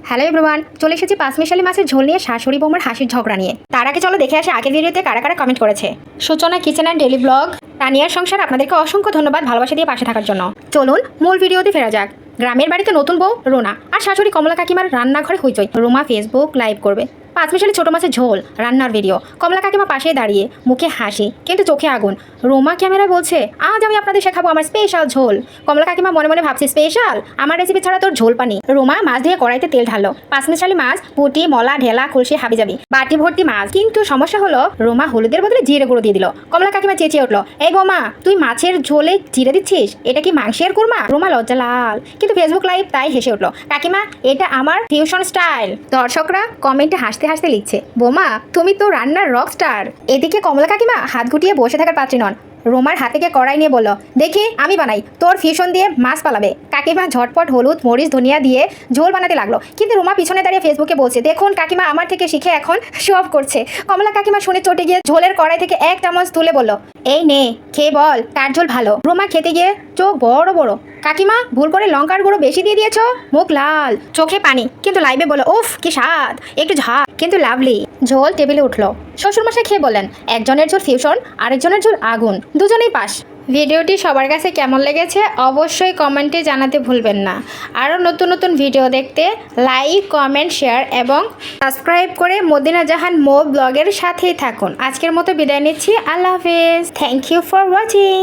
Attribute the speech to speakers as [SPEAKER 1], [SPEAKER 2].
[SPEAKER 1] Hello everyone, চলে এসেছি পাঁচমিশালি মাছের ঝোল নিয়ে শাশুড়ি বৌমার হাসির ঝগড়া নিয়ে। তার আগে চলো দেখে আসি আগের ভিডিওতে কারা কারা কমেন্ট করেছে। সূচনা কিচেন অ্যান্ড ডেলি ব্লগ, তানিয়ার সংসার, আপনাদেরকে অসংখ্য ধন্যবাদ ভালোবাসা দিয়ে পাশে থাকার জন্য। চলুন মূল ভিডিওতে ফেরা যাক। গ্রামের বাড়িতে নতুন বউ রোনা আর শাশুড়ি কমলা কাকিমার রান্নাঘরে হইচই। রোমা ফেসবুক লাইভ করবে পাঁচমিশালি ছোট মাছের ঝোল রান্নার ভিডিও। কমলা কাকিমা পাশে দাঁড়িয়ে, মুখে হাসি কিন্তু চোখে আগুন। রোমা ক্যামেরায় বলছে, আজ আমি আপনাদের শেখাবো আমার স্পেশাল ঝোল। কমলা কাকিমা মনে মনে ভাবছে, স্পেশাল? আমার রেসিপি ছাড়া তোর ঝোল পানি। রোমা মাছ দিয়ে কড়াইতে তেল ঢাললো। পাঁচমিশালি মাছ, পুঁটি, মলা, ঢেলা, খুলসি, হাবিজাবি, বাটি ভর্তি মাছ। কিন্তু সমস্যা হলো, রোমা হলুদের বদলে জিরে গুঁড়ো দিয়ে দিল। কমলা কাকিমা চেঁচিয়ে উঠলো, এই বৌমা, তুই মাছের ঝোলে জিরে দিচ্ছিস? এটা কি মাংসের কুরমা? রোমা লজ্জা লাল, কিন্তু ফেসবুক লাইভ তাই হেসে উঠলো। কাকিমা, এটা আমার ফিউশন স্টাইল। দর্শকরা কমেন্টে হাসতে হাসতে লিখছে, বোমা তুমি তো রান্নার রক স্টার। এদিকে কমলা কাকিমা হাত গুটিয়ে বসে থাকার পাত্রী নন। রোমার হাত থেকে কড়াই নিয়ে বলল, দেখি আমি বানাই, তোর ফিউশন দিয়ে মাছ পালাবে। কাকিমা ঝটপট হলুদ, মরিচ, ধনিয়া দিয়ে ঝোল বানাতে লাগলো। কিন্তু রোমা পিছনে দাঁড়িয়ে ফেসবুকে বলছে, দেখুন কাকিমা আমার থেকে শিখে এখন শো অফ করছে। কমলা কাকিমা শুনে চটে গিয়ে ঝোলের কড়াই থেকে এক চামচ তুলে বলল, এই নে খেয়ে বল কার ঝোল ভালো। রোমা খেতে গিয়ে চোখ বড় বড়। কাকিমা ভুল করে লঙ্কার গুঁড়ো বেশি দিয়ে দিয়েছো। মুখ লাল, চোখে পানি, কিন্তু লাইভে বলো, উফ কি স্বাদ, একটু ঝাল কিন্তু লাভলি। ঝোল টেবিলে উঠলো। শ্বশুরমশাই খেয়ে বলেন, একজনের ঝোল ফিউশন, আরেকজনের ঝোল আগুন, দুজনেই পাস। ভিডিওটি সবার কাছে কেমন লেগেছে অবশ্যই কমেন্টে জানাতে ভুলবেন না। আরও নতুন নতুন ভিডিও দেখতে লাইক, কমেন্ট, শেয়ার এবং সাবস্ক্রাইব করে মদিনা জাহান মো ব্লগের সাথেই থাকুন। আজকের মতো বিদায় নিচ্ছি, আল্লাহ হাফেজ। Thank you for watching.